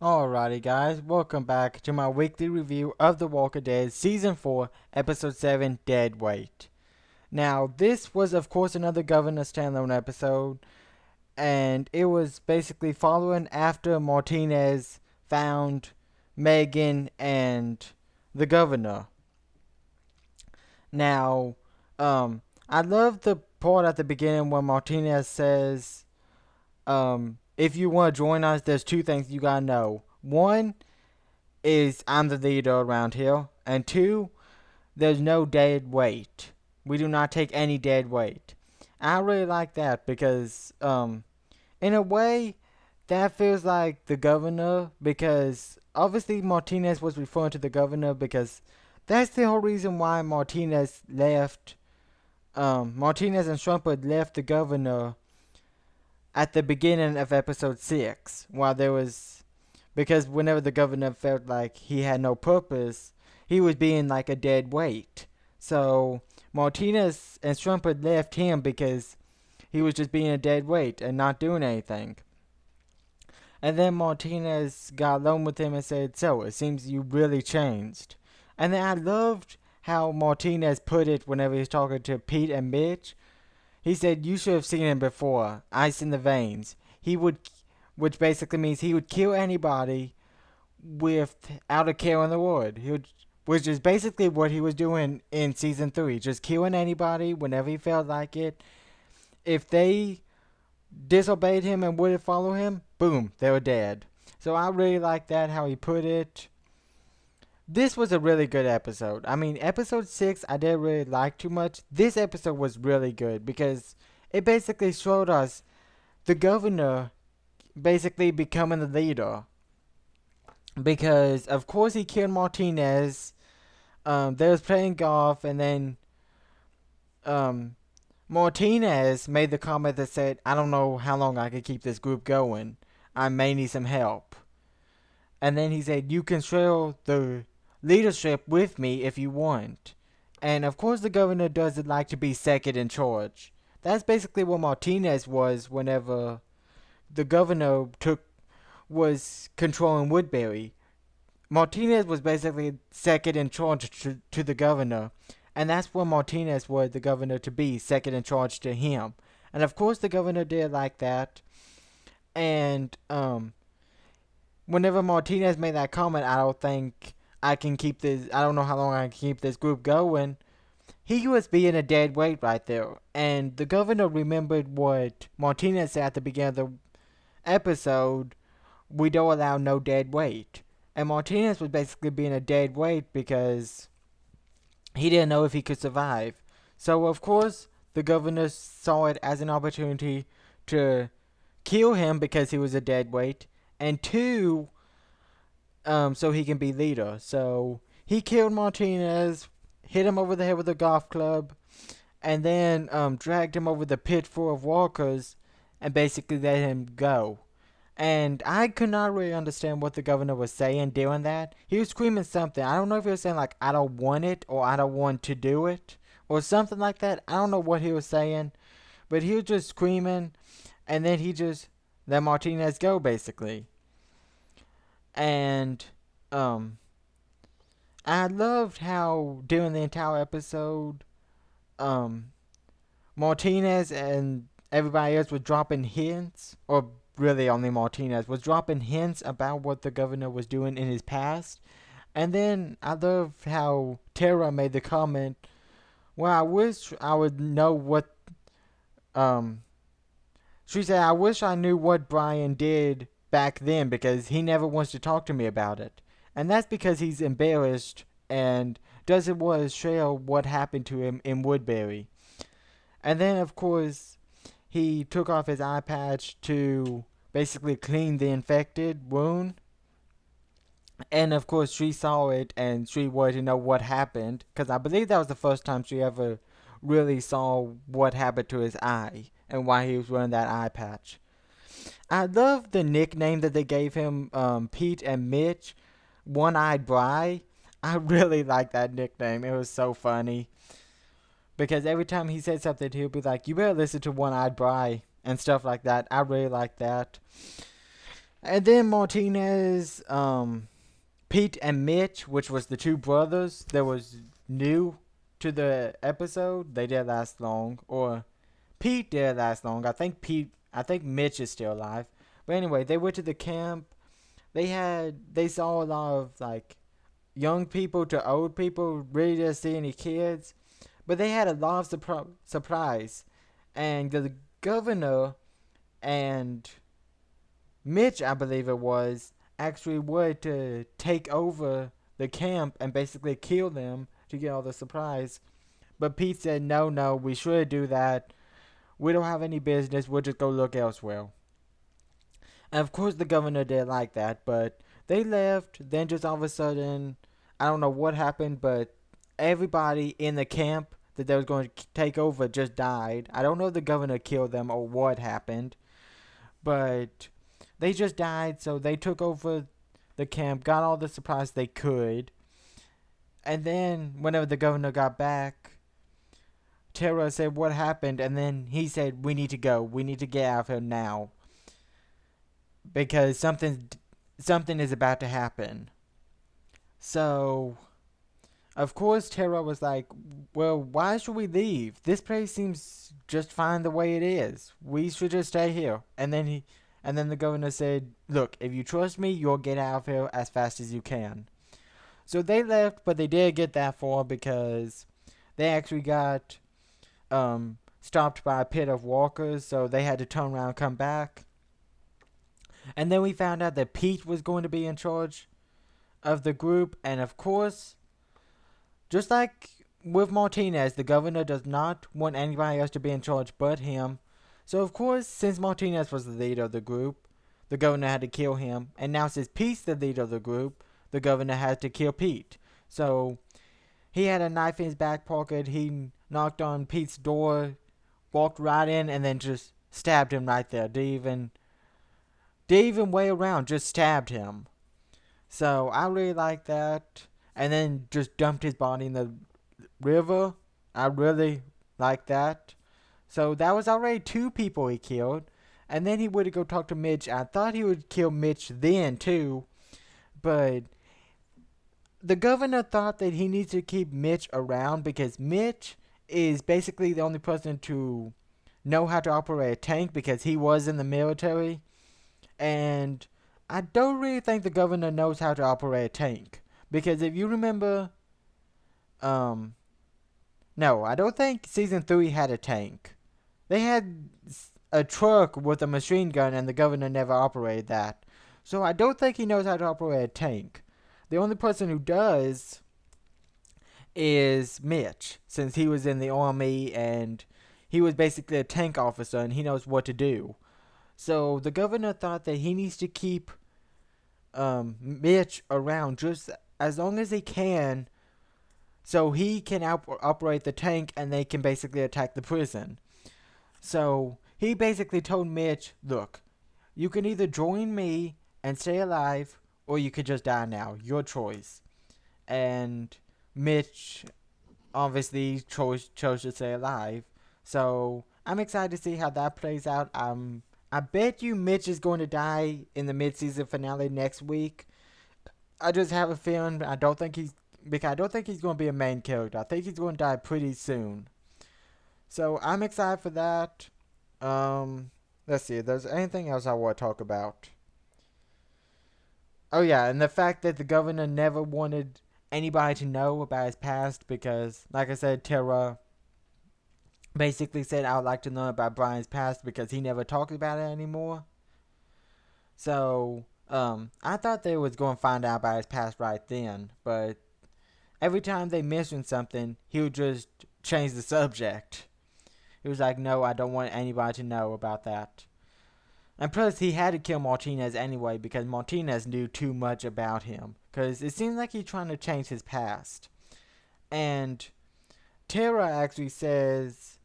Alrighty guys, welcome back to my weekly review of The Walking Dead Season 4, Episode 7, Dead Weight. Now, this was of course another Governor standalone episode, and it was basically following after Martinez found Megan and the Governor. Now, I love the part at the beginning where Martinez says, if you want to join us, there's two things you gotta know. One is I'm the leader around here, and two, there's no dead weight. We do not take any dead weight. I really like that because, in a way, that feels like the governor because obviously Martinez was referring to the governor because that's the whole reason why Martinez left. Martinez and Shumpert left the governor at the beginning of episode 6 while there was because whenever the governor felt like he had no purpose, he was being like a dead weight. So Martinez and Strumpet left him because he was just being a dead weight and not doing anything. And then Martinez got alone with him and said, "So it seems you really changed." And then I loved how Martinez put it whenever he was talking to Pete and Mitch. He said, "You should have seen him before. Ice in the veins. He would, which basically means he would kill anybody without a care in the world. Which is basically what he was doing in season 3, just killing anybody whenever he felt like it. If they disobeyed him and wouldn't follow him, boom, they were dead." So I really like that, how he put it. This was a really good episode. I mean, episode 6 I didn't really like too much. This episode was really good because it basically showed us the governor basically becoming the leader. Because, of course, he killed Martinez. They was playing golf, and then um, Martinez made the comment that said, "I don't know how long I can keep this group going. I may need some help." And then he said, "You can share the leadership with me if you want." And of course, the governor doesn't like to be second in charge. That's basically what Martinez was whenever the governor was controlling Woodbury. Martinez was basically second in charge to the governor, and that's what Martinez wanted the governor to be, second in charge to him. And of course, the governor did like that. And whenever Martinez made that comment, "I don't think I can keep this. I don't know how long I can keep this group going." He was being a dead weight right there, and the governor remembered what Martinez said at the beginning of the episode: "We don't allow no dead weight." And Martinez was basically being a dead weight because he didn't know if he could survive. So of course the governor saw it as an opportunity to kill him because he was a dead weight, and two, so he can be leader. So he killed Martinez, hit him over the head with a golf club, and then dragged him over the pit full of walkers, and basically let him go. And I could not really understand what the governor was saying doing that. He was screaming something. I don't know if he was saying like, "I don't want it," or "I don't want to do it," or something like that. I don't know what he was saying, but he was just screaming, and then he just let Martinez go basically. And um, I loved how during the entire episode, um, Martinez and everybody else was dropping hints, or really only Martinez was dropping hints about what the governor was doing in his past. And then I love how Tara made the comment, "Well, I wish I would know what." Um, she said, "I wish I knew what Brian did back then because he never wants to talk to me about it." And that's because he's embarrassed and doesn't want to share what happened to him in Woodbury. And then, of course, he took off his eye patch to basically clean the infected wound. And of course, she saw it and she wanted to know what happened because I believe that was the first time she ever really saw what happened to his eye and why he was wearing that eye patch. I love the nickname that they gave him, Pete and Mitch, One Eyed Bry. I really like that nickname. It was so funny because every time he said something, he'll be like, "You better listen to One Eyed Bry," and stuff like that. I really like that. And then Martinez, Pete and Mitch, which was the two brothers that was new to the episode, they didn't last long. Or Pete did last long. I think Mitch is still alive. But anyway, they went to the camp. They saw a lot of like young people to old people. Really didn't see any kids, but they had a lot of surprise. And the governor and Mitch, I believe it was, actually wanted to take over the camp and basically kill them to get all the supplies. But Pete said, no, no, we should do that. We don't have any business. We'll just go look elsewhere. And of course, the governor did like that, but they left. Then, just all of a sudden, I don't know what happened, but everybody in the camp that they was going to take over just died. I don't know if the governor killed them or what happened, but they just died. So they took over the camp, got all the supplies they could, and then whenever the governor got back, Tara said what happened, and then he said we need to go. We need to get out of here now because something is about to happen. So of course Tara was like, "Well, why should we leave? This place seems just fine the way it is. We should just stay here." And then the governor said, "Look, if you trust me, you'll get out of here as fast as you can." So they left, but they did get that far because they actually got stopped by a pit of walkers, so they had to turn around and come back. And then we found out that Pete was going to be in charge of the group, and of course, just like with Martinez, the governor does not want anybody else to be in charge but him. So of course, since Martinez was the leader of the group, the governor had to kill him, and now since Pete's the leader of the group, the governor had to kill Pete. So he had a knife in his back pocket. He knocked on Pete's door, walked right in, and then just stabbed him right there. Didn't even wait around, just stabbed him. So I really like that. And then just dumped his body in the river. I really like that. So that was already two people he killed. And then he would go talk to Mitch. I thought he would kill Mitch then too. But the governor thought that he needs to keep Mitch around because Mitch is basically the only person to know how to operate a tank because he was in the military. And I don't really think the governor knows how to operate a tank. Because if you remember, um, no, I don't think season 3 had a tank. They had a truck with a machine gun, and the governor never operated that. So I don't think he knows how to operate a tank. The only person who does is Mitch, since he was in the army and he was basically a tank officer and he knows what to do. So the governor thought that he needs to keep Mitch around just as long as he can so he can operate the tank and they can basically attack the prison. So he basically told Mitch, look, you can either join me and stay alive or you could just die now. Your choice. And Mitch obviously chose to stay alive. So I'm excited to see how that plays out. I bet you Mitch is going to die in the mid-season finale next week. I just have a feeling I don't think he's going to be a main character. I think he's going to die pretty soon. So I'm excited for that. Let's see if there's anything else I want to talk about. Oh yeah, and the fact that the governor never wanted anybody to know about his past because, like I said, Tara basically said I would like to know about Brian's past because he never talked about it anymore. So, I thought they was going to find out about his past right then, but every time they mentioned something, he would just change the subject. He was like, no, I don't want anybody to know about that. And plus, he had to kill Martinez anyway because Martinez knew too much about him. Because it seems like he's trying to change his past. And Tara actually says,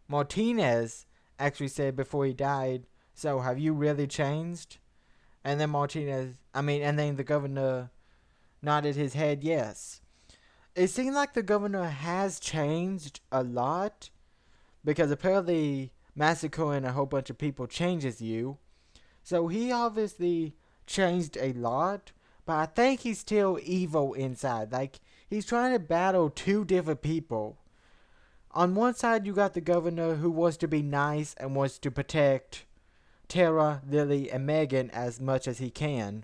Martinez actually said before he died, so have you really changed? And then and then the governor nodded his head yes. It seems like the governor has changed a lot because apparently massacring a whole bunch of people changes you. So he obviously changed a lot, but I think he's still evil inside. Like, he's trying to battle two different people. On one side, you got the governor who wants to be nice and wants to protect Tara, Lily, and Megan as much as he can.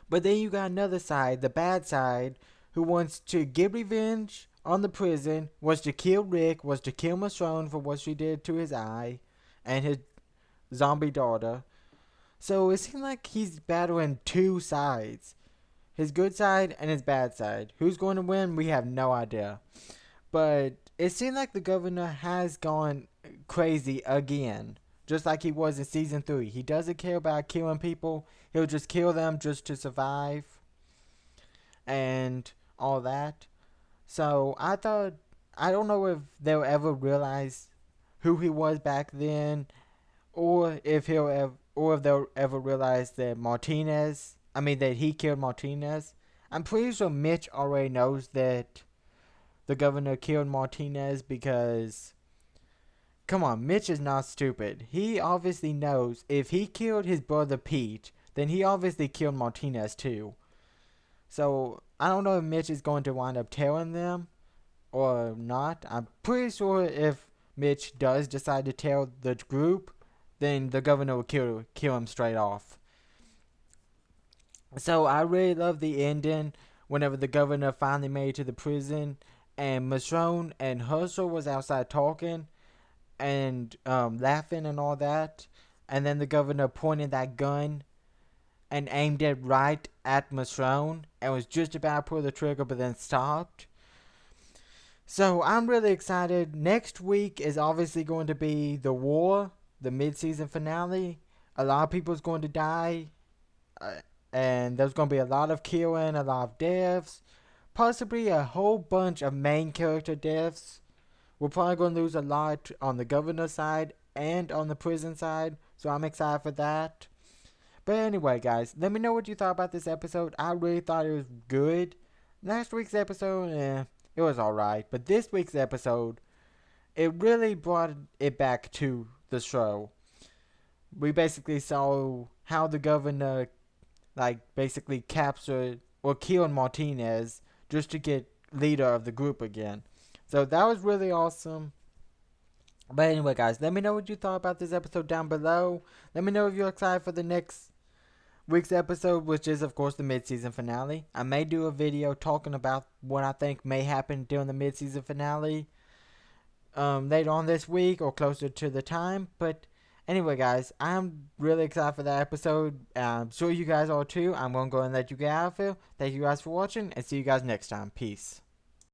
But then you got another side, the bad side, who wants to get revenge on the prison, wants to kill Rick, wants to kill Michonne for what she did to his eye and his zombie daughter. So it seems like he's battling two sides, his good side and his bad side. Who's going to win? We have no idea. But it seems like the governor has gone crazy again, just like he was in season 3. He doesn't care about killing people. He'll just kill them just to survive and all that. So I don't know if they'll ever realize who he was back then, or if they'll ever realize that that he killed Martinez. I'm pretty sure Mitch already knows that the governor killed Martinez because, come on, Mitch is not stupid. He obviously knows if he killed his brother Pete, then he obviously killed Martinez too. So I don't know if Mitch is going to wind up telling them or not. I'm pretty sure if Mitch does decide to tell the group, then the governor will kill him straight off. So I really love the ending whenever the governor finally made it to the prison and Michonne and Hershel was outside talking and laughing and all that, and then the governor pointed that gun and aimed it right at Michonne and was just about to pull the trigger but then stopped. So I'm really excited. Next week is obviously going to be the war, the mid-season finale. A lot of people's going to die, and there's going to be a lot of killing, a lot of deaths, possibly a whole bunch of main character deaths. We're probably going to lose a lot on the governor side and on the prison side, so I'm excited for that. But anyway, guys, let me know what you thought about this episode. I really thought it was good. Last week's episode, it was alright. But this week's episode, it really brought it back to the show. We basically saw how the governor, basically captured or killed Martinez just to get leader of the group again. So that was really awesome. But anyway, guys, let me know what you thought about this episode down below. Let me know if you're excited for the next week's episode, which is, of course, the mid-season finale. I may do a video talking about what I think may happen during the mid-season finale later on this week or closer to the time. But anyway, guys, I'm really excited for that episode. I'm sure you guys are too. I'm going to go and let you get out of here. Thank you guys for watching, and see you guys next time. Peace.